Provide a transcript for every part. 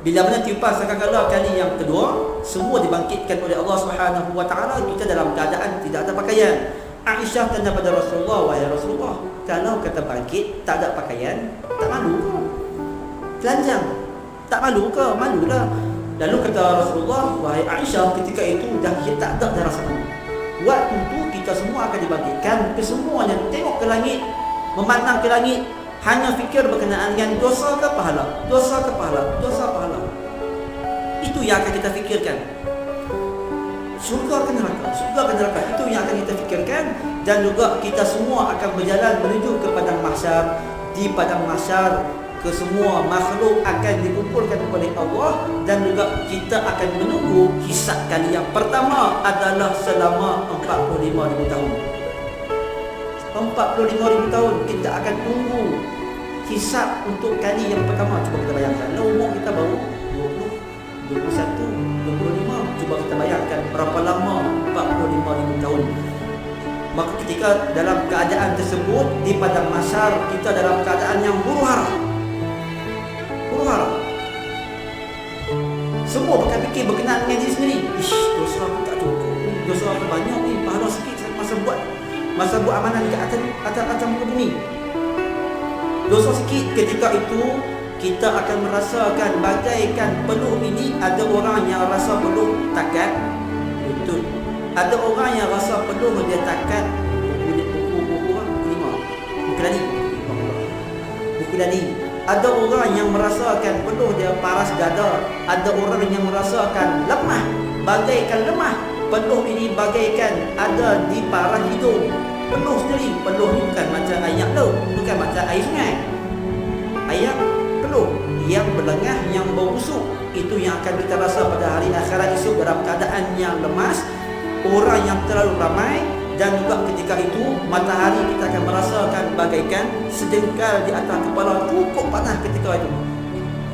Bila mana tiupan sangkakala kali yang kedua, semua dibangkitkan oleh Allah Subhanahu wa taala, kita dalam keadaan tidak ada pakaian. Aisyah tanya pada Rasulullah, wahai Rasulullah, kalau kata bangkit tak ada pakaian, tak malu ke? Telanjang, tak malu ke? Malulah. Lalu kata Rasulullah, wahai Aisyah, ketika itu dah tak ada rasa malu. Waktu itu kita semua akan dibangkitkan, kesemuanya tengok ke langit, memandang ke langit, hanya fikir berkenaan dengan dosa ke pahala, dosa ke pahala, dosa pahala. Itu yang akan kita fikirkan. Syurga ke neraka, syurga ke neraka, itu yang akan kita fikirkan. Dan juga kita semua akan berjalan menuju ke padang mahsyar. Di padang mahsyar, kesemua makhluk akan dikumpulkan oleh Allah, dan juga kita akan menunggu hisab kali yang pertama adalah selama 45,000 tahun. 45,000 tahun kita akan tunggu hisab untuk kali yang pertama. Cuba kita bayangkan, umur kita baru 20, 21, 25. Cuba kita bayangkan berapa lama 45,000 tahun. Maka ketika dalam keadaan tersebut di padang mahsyar, kita dalam keadaan yang huru-hara. Huru-hara. Semua akan fikir berkenaan dengan diri sendiri. Dosa aku tak cukup ni, dosa aku banyak ni, pahala sikit masa buat amalan dekat atas muka bumi. Dosa sikit. Ketika itu kita akan merasakan bagaikan peluh ini. Ada orang yang rasa peluh takat, betul. Ada orang yang rasa peluh dia takat buku 5 buku dali. Ada orang yang merasakan peluh dia paras dada. Ada orang yang merasakan lemah, bagaikan lemah. Peluh ini bagaikan ada di parah hidung. Peluh sendiri. Peluh ni bukan macam air laut, bukan macam air sungai. Air peluh yang berlengah, yang bau busuk. Itu yang akan kita rasa pada hari akhirat esok dalam keadaan yang lemas, orang yang terlalu ramai. Dan juga ketika itu matahari kita akan merasakan bagaikan sejengkal di atas kepala. Cukup panas ketika itu,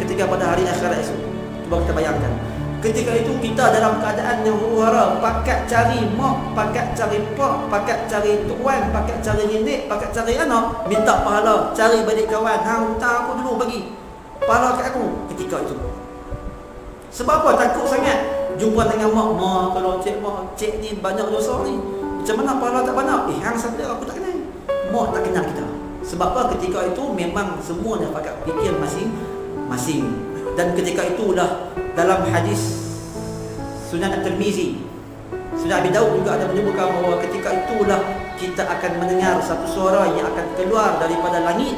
ketika pada hari akhirat esok. Cuba kita bayangkan, ketika itu kita dalam keadaan yang huru-hara, pakat cari mak, pakat cari pak, pakat cari tuan, pakat cari nenek, pakat cari anak, minta pahala, cari balik kawan, hang hutang aku dulu bagi pahala kat aku. Ketika itu sebab apa? Takut sangat jumpa dengan mak. Kalau cik ni banyak dosa ni, macam mana pahala tak banyak? Hang siapa? Aku tak kenal. Mak tak kenal kita. Sebab apa? Ketika itu memang semuanya pakat fikir masing-masing. Dan ketika itulah dalam hadis Sunan At-Tirmizi, Sunan Abi Daud juga ada menyebutkan bahawa ketika itulah kita akan mendengar satu suara yang akan keluar daripada langit.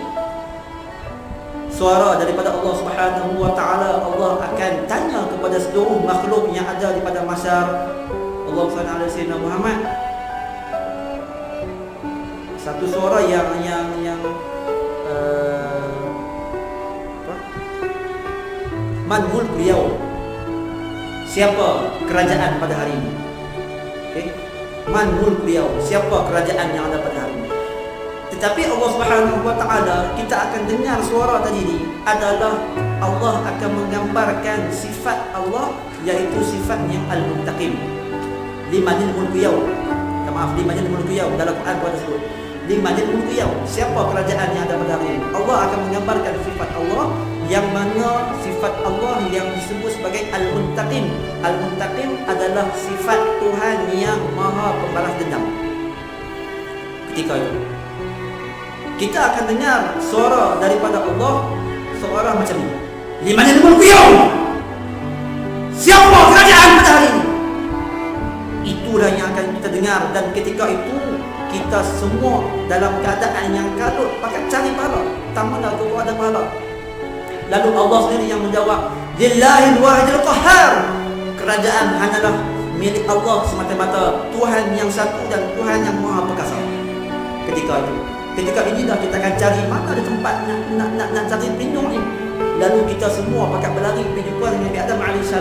Suara daripada Allah Subhanahu wa taala. Allah akan tanya kepada seluruh makhluk yang ada di padang mahsyar. Allah Subhanahu wa taala Muhammad. Satu suara yang Man mulku yaum, siapa kerajaan pada hari ini? Okay? Man mulku yaum, siapa kerajaan yang ada pada hari ini? Tetapi Allah Subhanahu wa taala, kita akan dengar suara tadi ni adalah Allah akan menggambarkan sifat Allah, iaitu sifat yang al-muntaqim. Limanil mulku yaum. Limanil mulku yaum, dalam Quran ada sebut. Limanil mulku yaum, siapa kerajaan yang ada pada hari ini? Allah akan menggambarkan sifat Allah, yang mana sifat Allah yang disebut sebagai Al-Muntaqim. Al-Muntaqim adalah sifat Tuhan yang maha pembalas dendam. Ketika itu kita akan dengar suara daripada Allah, suara macam ni. Limanil mulku yaum, siapa kerajaan pada hari ini? Itulah yang akan kita dengar. Dan ketika itu kita semua dalam keadaan yang kalut, pakai cari pahala. Tak mana tu ada pahala. Lalu Allah sendiri yang menjawab, Lillahil wahidil qahhar, kerajaan hanyalah milik Allah semata-mata, Tuhan yang satu dan Tuhan yang maha perkasa. Ketika inilah kita akan cari mana ada tempat nak cari pelindung ni. Lalu kita semua pakat berlari pergi jumpa dengan Nabi Adam AS.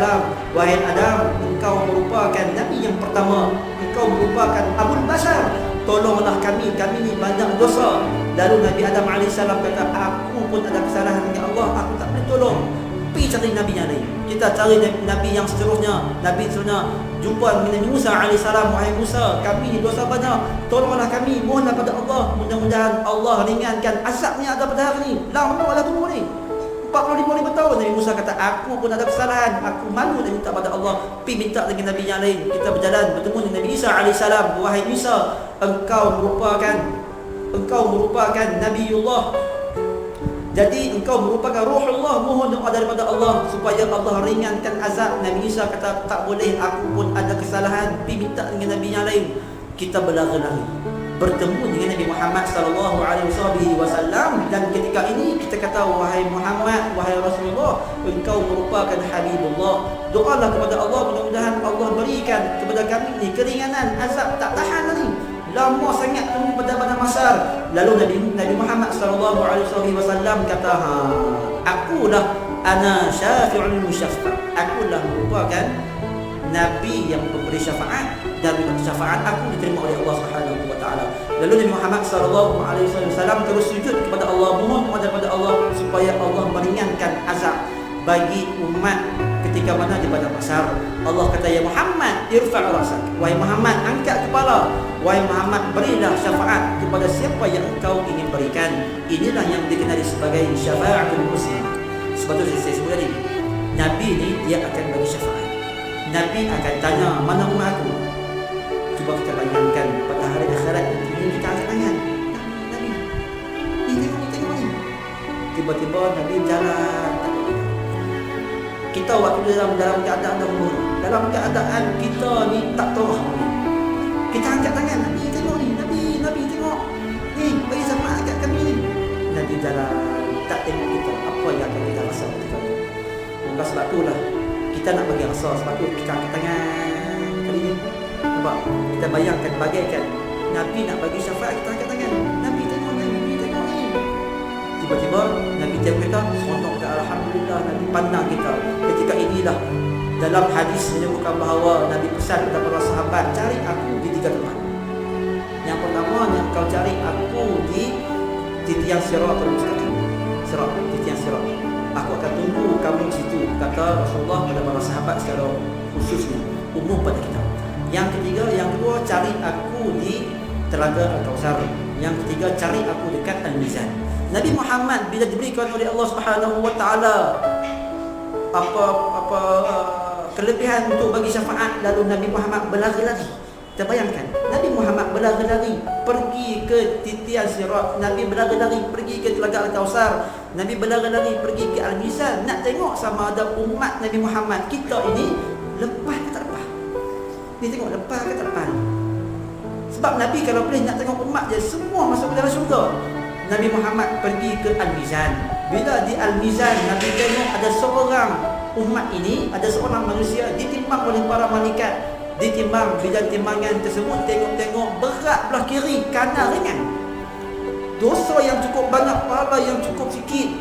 Wahai Adam, engkau merupakan Nabi yang pertama, engkau merupakan Abul Bashar, tolonglah kami ni banyak dosa. Lalu Nabi Adam AS kata, aku pun ada kesalahan dengan Allah, aku tak boleh tolong. Pergi cari Nabi yang lain. Kita cari Nabi yang seterusnya. Nabi seterusnya jumpa dengan Nabi Musa AS. Wahai Musa, kami ni dosa banyak, tolonglah kami, mohonlah pada Allah, mudah-mudahan Allah ringankan azabnya ada pada hari ni. Lama lah tunggu ni, 40 45,000 tahun Nabi Musa kata, aku pun ada kesalahan, aku malu dan minta pada Allah, pergi minta dengan Nabi yang lain. Kita berjalan bertemu dengan Nabi Isa AS. Wahai Isa, engkau merupakan Nabiullah, jadi engkau merupakan Ruhullah, mohon doa daripada Allah supaya Allah ringankan azab. Nabi Isa kata, tak boleh, aku pun ada kesalahan, pergi minta dengan Nabi yang lain. Kita berlari-lari bertemu dengan Nabi Muhammad sallallahu alaihi wasallam, dan ketika ini kita kata, wahai Muhammad, wahai Rasulullah, engkau merupakan Habibullah. Doalah kepada Allah, mudah-mudahan Allah berikan kepada kami ni keringanan azab, tak tahan lagi, lama sangat tunggu pada masar. Lalu Nabi Muhammad sallallahu alaihi wasallam kata, akulah ana syafi'ul musyaffa', akulah merupakan Nabi yang memberi syafaat, dan syafaat aku diterima oleh Allah Subhanahu wa taala. Lalu Nabi Muhammad sallallahu alaihi wasallam terus sujud kepada Allah, mohon kepada Allah supaya Allah meringankan azab bagi umat ketika mana di padang mahsyar. Allah kata, ya Muhammad, irfa' rasak, wahai Muhammad, angkat kepala, wahai Muhammad, berilah syafaat kepada siapa yang engkau ingin berikan. Inilah yang dikenali sebagai syafa'atul muslim. Sebab itu saya sebut tadi, Nabi ni dia akan bagi syafaat. Nabi akan tanya, mana umat aku? Cuba kita bayangkan pada hari akhirat ini, kita angkat tangan, Nabi, ni tengok ni. Tiba-tiba Nabi jalan, tak ada. Kita waktu dalam keadaan umur, dalam keadaan kita ni tak tahu, kita angkat tangan, Nabi tengok ni, Nabi tengok ni, bagi syafaat kat kami ni. Nabi jalan, tak tengok kita, apa yang akan kita rasa ketika itu. Maka sebab itulah kita nak bagi rasa, sebab tu kita angkat tangan kali ni. Sebab kita bayangkan bagaikan Nabi nak bagi syafaat, kita angkat tangan, Nabi tengok ni. Tiba-tiba Nabi tengok kita, seronok kita, alhamdulillah, Nabi pandang kita. Ketika inilah dalam hadis menyebutkan bahawa Nabi pesan kepada para sahabat, cari aku di 3 tempat. Yang pertama, yang kau cari aku di tiang Siratul Mustaqim, di tiang Sirat. Aku akan tunggu kamu di situ, kata Rasulullah kepada para sahabat secara khususnya, umum pada kita. Yang kedua, cari aku di Telaga Al-Kautsar. Yang ketiga, cari aku dekat Al-Mizan. Nabi Muhammad bila diberikan oleh Allah Subhanahu wa taala apa kelebihan untuk bagi syafaat, lalu Nabi Muhammad berlari-lari. Kita bayangkan, Nabi Muhammad berlari-lari pergi ke titian Sirat, Nabi berlari-lari pergi ke Telaga Al-Kautsar, Nabi berlari-lari pergi ke Al-Mizan, nak tengok sama ada umat Nabi Muhammad kita ini lepas ke tak lepas. Ni tengok lepas ke tak lepas. Sebab Nabi kalau boleh nak tengok umat dia semua masuk ke dalam syurga. Nabi Muhammad pergi ke Al-Mizan. Bila di Al-Mizan, Nabi tengok ada seorang umat ini, ada seorang manusia ditimbang oleh para malaikat. Ditimbang, bila timbangan tersebut tengok-tengok berat belah kiri, kanan ringan. Dosa yang cukup banyak, pahala yang cukup sikit.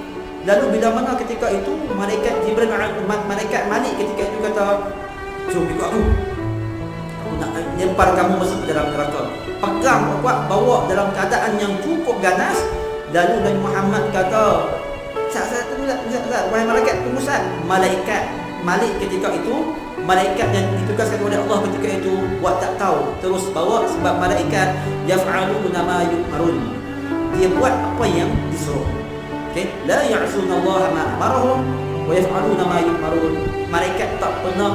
Lalu bila mana ketika itu malaikat Jibril, malaikat Malik ketika itu kata, jom ikut aku nak lempar kamu masuk ke dalam neraka. Pegang kuat, bawa dalam keadaan yang cukup ganas. Lalu Nabi Muhammad kata, Ustaz, wahai malaikat, tunggu Ustaz. Malaikat Malik ketika itu, malaikat yang ditugaskan oleh Allah ketika itu buat tak tahu, terus bawa. Sebab malaikat yaf'aluna ma yu'marun, dia buat apa yang disuruh. Okey, la ya'suna Allah ma amarahum wa yaf'aluna ma yu'marun. Malaikat tak pernah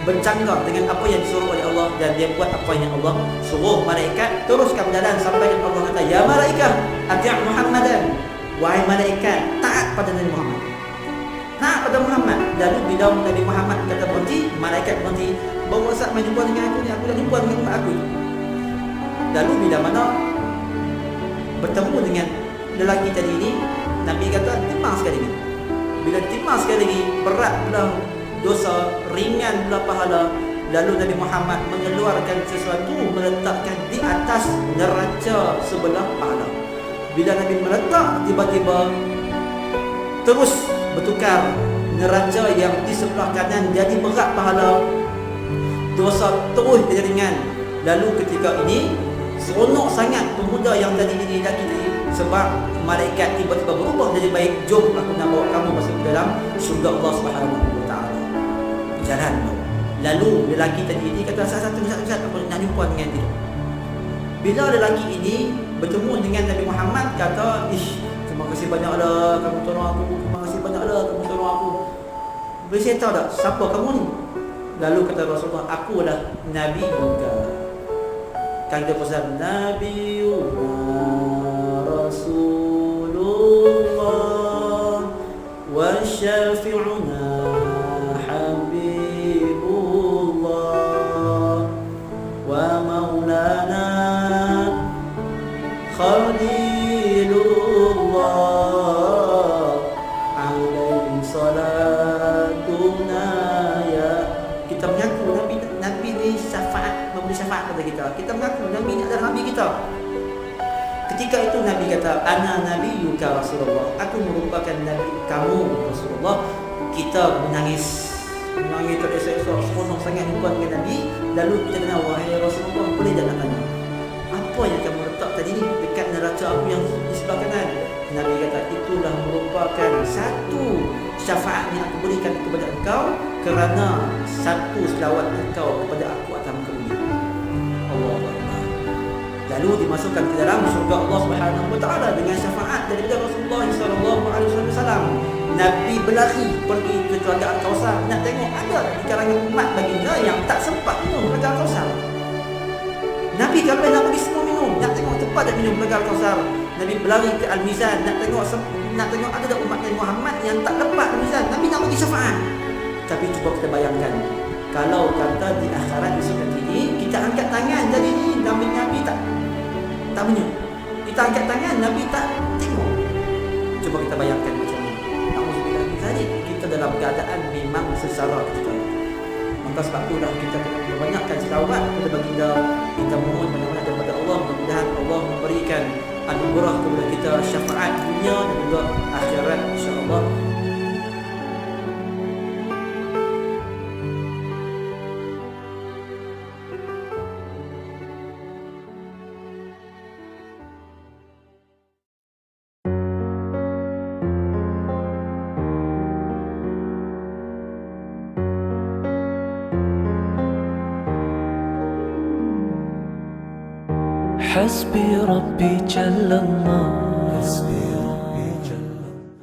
bercanggah dengan apa yang disuruh oleh Allah, dan dia buat apa yang Allah suruh. Malaikat teruskan berjalan sampai Allah kata, ya malaikat ati' Muhammadan, wahai malaikat taat pada Nabi Muhammad, taat pada Muhammad. Lalu bila Nabi Muhammad kata berhenti, malaikat berhenti, bawa Ustaz main jumpa dengan aku ni, aku dah jumpa dengan umat aku. Lalu bila mana bertemu dengan lelaki tadi ni, Nabi kata timbang sekali lagi. Bila timbang sekali lagi, berat pula dosa, ringan pula pahala. Lalu Nabi Muhammad mengeluarkan sesuatu, meletakkan di atas neraca sebelah pahala. Bila Nabi meletak, tiba-tiba terus bertukar, neraca yang di sebelah kanan jadi berat pahala, dosa terus jadi ringan. Lalu ketika ini seronok sangat pemuda yang tadi ini lelaki tadi, sebab malaikat tiba-tiba berubah jadi baik. Jom aku nak bawa kamu masuk ke dalam syurga Allah Subhanahu wa taala. Berjalan. Lalu lelaki tadi ini kata, satu aku nak jumpa dengan dia. Bila lelaki ini bertemu dengan Nabi Muhammad, kata, terima kasih banyaklah kamu tolong aku. kasih banyaklah kamu tolong aku. Saya tahu tak siapa kamu ni? Lalu kata Rasulullah, aku adalah Nabi juga. Kan kita pesan Nabiuna Rasulullah wa syafi'una Habibullah wa maulana Khalilullah alaihi salatuna ya. Kita mengaku Nabi ni syafaat, memberi syafaat kepada kita. Kita mengaku Nabi ni adalah Nabi kita. Ketika itu Nabi kata, ana nabiyyuka Rasulullah, aku merupakan Nabi kamu Rasulullah. Kita menangis terdesak-desak, seronok sangat jumpa dengan Nabi. Lalu kita kata, wahai Rasulullah, boleh tak nak tanya, apa yang kamu letak tadi ni dekat neraca aku yang di sebelah kanan? Nabi kata, itulah merupakan satu syafaat yang aku berikan kepada engkau kerana satu selawat engkau kepada aku atas muka bumi. Allah Akbar. Lalu dimasukkan ke dalam surga Allah Subhanahu Wa Taala dengan syafaat daripada Rasulullah sallallahu alaihi wasallam. Nabi berlari pergi ke Telaga Al-Kausar nak tengok ada di kalangan umat baginda yang tak sempat minum Telaga Al-Kausar. Nabi kalau nak bagi semua minum, nak tengok tempat dah minum Telaga Al-Kausar. Nabi berlari ke Al-Mizan nak tengok ada tak umat Nabi Muhammad yang tak lepas Al-Mizan. Nabi nak bagi syafaat. Tapi cuba kita bayangkan, kalau kata di akhirat esok nanti kita angkat tangan jadi ni Nabi tak minum. Kita angkat tangan Nabi tak tengok. Cuba kita bayangkan macam ni. Alhamdulillah kita dalam keadaan memang sengsara ketika itu. Maka sebab itulah kita kena membanyakkan selawat kepada baginda. Kita mohon benar-benar daripada Allah, mudah-mudahan Allah memberikan anugerah kepada kita syafaat dunia dan juga akhirat insya-Allah. حسبي ربي جل الله